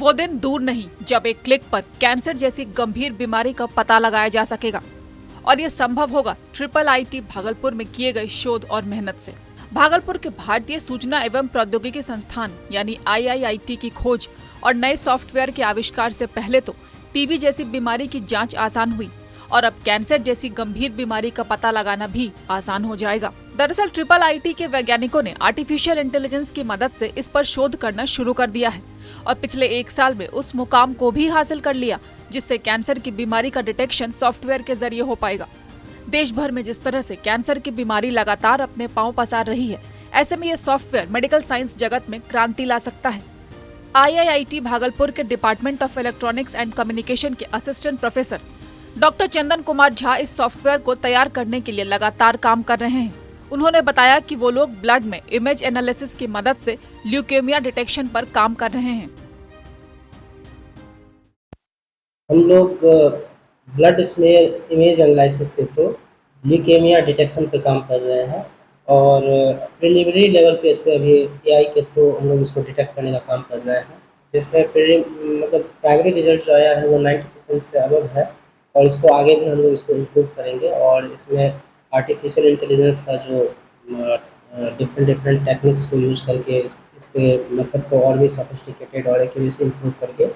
वो दिन दूर नहीं जब एक क्लिक पर कैंसर जैसी गंभीर बीमारी का पता लगाया जा सकेगा और ये संभव होगा IIIT भागलपुर में किए गए शोध और मेहनत से। भागलपुर के भारतीय सूचना एवं प्रौद्योगिकी संस्थान यानी IIIT की खोज और नए सॉफ्टवेयर के आविष्कार से पहले तो टीबी जैसी बीमारी की जांच आसान हुई और अब कैंसर जैसी गंभीर बीमारी का पता लगाना भी आसान हो जाएगा। दरअसल IIIT के वैज्ञानिकों ने आर्टिफिशियल इंटेलिजेंस की मदद से इस पर शोध करना शुरू कर दिया है और पिछले 1 साल में उस मुकाम को भी हासिल कर लिया जिससे कैंसर की बीमारी का डिटेक्शन सॉफ्टवेयर के जरिए हो पाएगा। देश भर में जिस तरह से कैंसर की बीमारी लगातार अपने पांव पसार रही है, ऐसे में ये सॉफ्टवेयर मेडिकल साइंस जगत में क्रांति ला सकता है। IIIT भागलपुर के department of electronics and communication के assistant professor doctor Chandan Kumar Jha इस सॉफ्टवेयर को तैयार करने के लिए लगातार काम कर रहे हैं। उन्होंने बताया कि वो लोग ब्लड में इमेज एनालिसिस की मदद से ल्यूकेमिया डिटेक्शन पर काम कर रहे हैं। हम लोग ब्लड स्मेयर इमेज एनालिसिस के थ्रू ल्यूकेमिया डिटेक्शन पे काम कर रहे हैं और प्रिलिमिनरी लेवल पे इस पर अभी AI के थ्रू हम लोग इसको डिटेक्ट करने का काम कर रहे हैं, जिसमें मतलब प्राइमरी रिजल्ट जो आया है वो 90% से अबव है और इसको आगे भी हम लोग इसको इम्प्रूव करेंगे और इसमें आर्टिफिशियल इंटेलिजेंस का जो डिफरेंट टेक्निक्स को यूज करके इसके मेथड को और भी सोफिस्टिकेटेड और एक्यूरेसी इम्प्रूव करके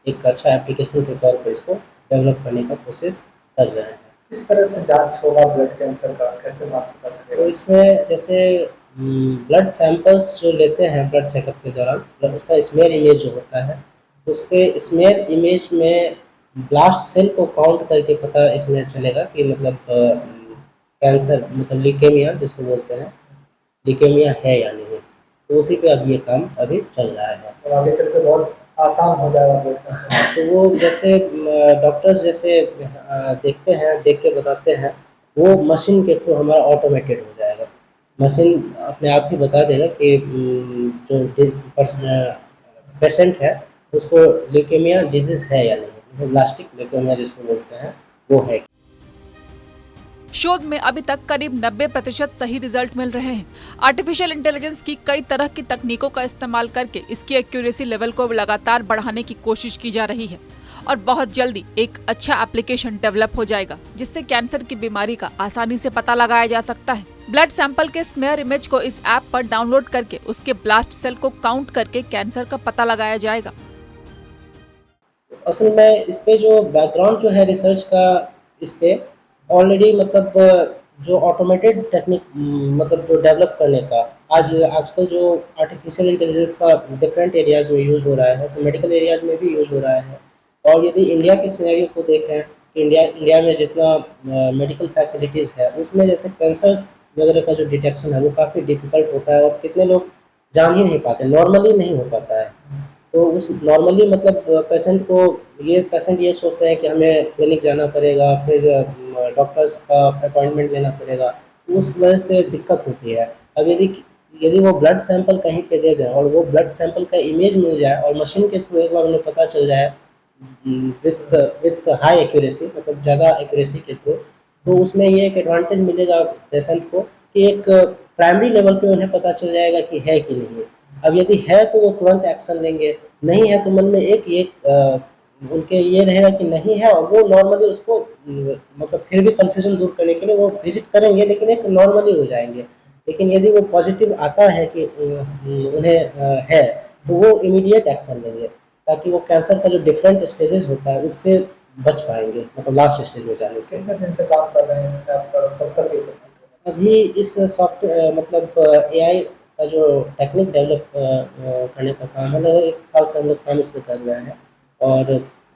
एक अच्छा एप्लीकेशन के तौर पर इसको डेवलप करने का कोशिश कर रहे हैं। किस तरह से जांच होगा ब्लड कैंसर का, कैसे मालूम कर सकते हैं? तो इसमें जैसे ब्लड सैंपल्स जो लेते हैं ब्लड चेकअप के दौरान, उसका स्मेयर इमेज जो होता है, उसके स्मेयर इमेज में ब्लास्ट सेल को काउंट करके पता इसमें चलेगा कि मतलब कैंसर मतलब ल्यूकेमिया जिसको बोलते हैं, ल्यूकेमिया है या नहीं। तो उसी पे अब ये काम अभी चल रहा है और आगे चल के बहुत आसान हो जाएगा। तो वो जैसे डॉक्टर्स जैसे देखते हैं, देख के बताते हैं, वो मशीन के थ्रू हमारा ऑटोमेटेड हो जाएगा। मशीन अपने आप ही बता देगा कि जो पेशेंट है उसको ल्यूकेमिया डिजीज है या नहीं, ब्लास्टिक ल्यूकेमिया जिसको बोलते हैं वो है। शोध में अभी तक करीब 90% सही रिजल्ट मिल रहे हैं। आर्टिफिशियल इंटेलिजेंस की कई तरह की तकनीकों का इस्तेमाल करके इसकी एक्यूरेसी लेवल को लगातार बढ़ाने की कोशिश की जा रही है और बहुत जल्दी एक अच्छा एप्लीकेशन डेवलप हो जाएगा जिससे कैंसर की बीमारी का आसानी से पता लगाया जा सकता है। ब्लड सैंपल के स्मेयर इमेज को इस ऐप पर डाउनलोड करके उसके ब्लास्ट सेल को काउंट करके कैंसर का पता लगाया जाएगा। असल में इस पे जो बैकग्राउंड जो है रिसर्च का, इस पे ऑलरेडी मतलब जो ऑटोमेटेड टेक्निक मतलब जो डेवलप करने का आजकल जो आर्टिफिशियल इंटेलिजेंस का डिफरेंट एरियाज में यूज़ हो रहा है, तो मेडिकल एरियाज में भी यूज़ हो रहा है। और यदि इंडिया के सिनेरियो को देखें तो इंडिया में जितना मेडिकल फैसिलिटीज़ है उसमें जैसे कैंसर्स वगैरह का जो डिटेक्शन है वो काफ़ी डिफ़िकल्ट होता है और कितने लोग जान ही नहीं पाते, नॉर्मली नहीं हो पाता है। तो उस नॉर्मली मतलब पेशेंट ये सोचते हैं कि हमें क्लिनिक जाना पड़ेगा, फिर डॉक्टर्स का अपॉइंटमेंट लेना पड़ेगा, उस वजह से दिक्कत होती है। अब यदि वो ब्लड सैंपल कहीं पे दे दें और वो ब्लड सैंपल का इमेज मिल जाए और मशीन के थ्रू एक बार उन्हें पता चल जाए विथ हाई एक्यूरेसी, मतलब ज़्यादा एक्यूरेसी के थ्रू, तो उसमें ये एक एडवांटेज मिलेगा पेशेंट को कि एक प्राइमरी लेवल पे उन्हें पता चल जाएगा कि है कि नहीं है। अब यदि है तो वो तुरंत एक्शन लेंगे, नहीं है तो मन में उनके ये रहेगा कि नहीं है और वो नॉर्मली उसको मतलब फिर भी कन्फ्यूजन दूर करने के लिए वो विजिट करेंगे, लेकिन एक नॉर्मली हो जाएंगे। लेकिन यदि वो पॉजिटिव आता है कि उन्हें है तो वो इमीडिएट एक्शन लेंगे ताकि वो कैंसर का जो डिफरेंट स्टेजेस होता है उससे बच पाएंगे, मतलब लास्ट स्टेज में जाने से। कितने दिन से काम कर रहे हैं इस ऐप पर, कब तक? अभी इस सॉफ्टवेयर मतलब AI का जो टेक्निक डेवलप करने का काम है, लगभग 1 साल से हम लोग काम इस पर कर रहे हैं और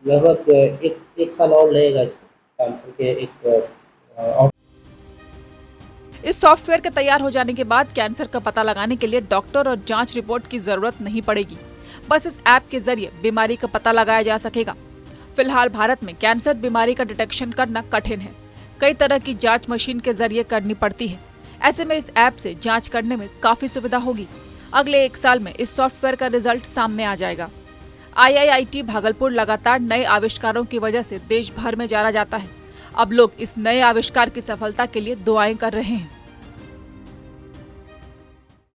लगभग एक साल और लगेगा इस काम करके इस सॉफ्टवेयर के तैयार हो जाने के बाद कैंसर का पता लगाने के लिए डॉक्टर और जांच रिपोर्ट की जरूरत नहीं पड़ेगी। बस इस ऐप के जरिए बीमारी का पता लगाया जा सकेगा। फिलहाल भारत में कैंसर बीमारी का डिटेक्शन करना कठिन है, कई तरह की जांच मशीन के जरिए करनी पड़ती है। ऐसे में इस ऐप से जांच करने में काफी सुविधा होगी। अगले 1 साल में इस सॉफ्टवेयर का रिजल्ट सामने आ जाएगा। IIIT भागलपुर लगातार नए आविष्कारों की वजह से देश भर में जाना जाता है। अब लोग इस नए आविष्कार की सफलता के लिए दुआएं कर रहे हैं।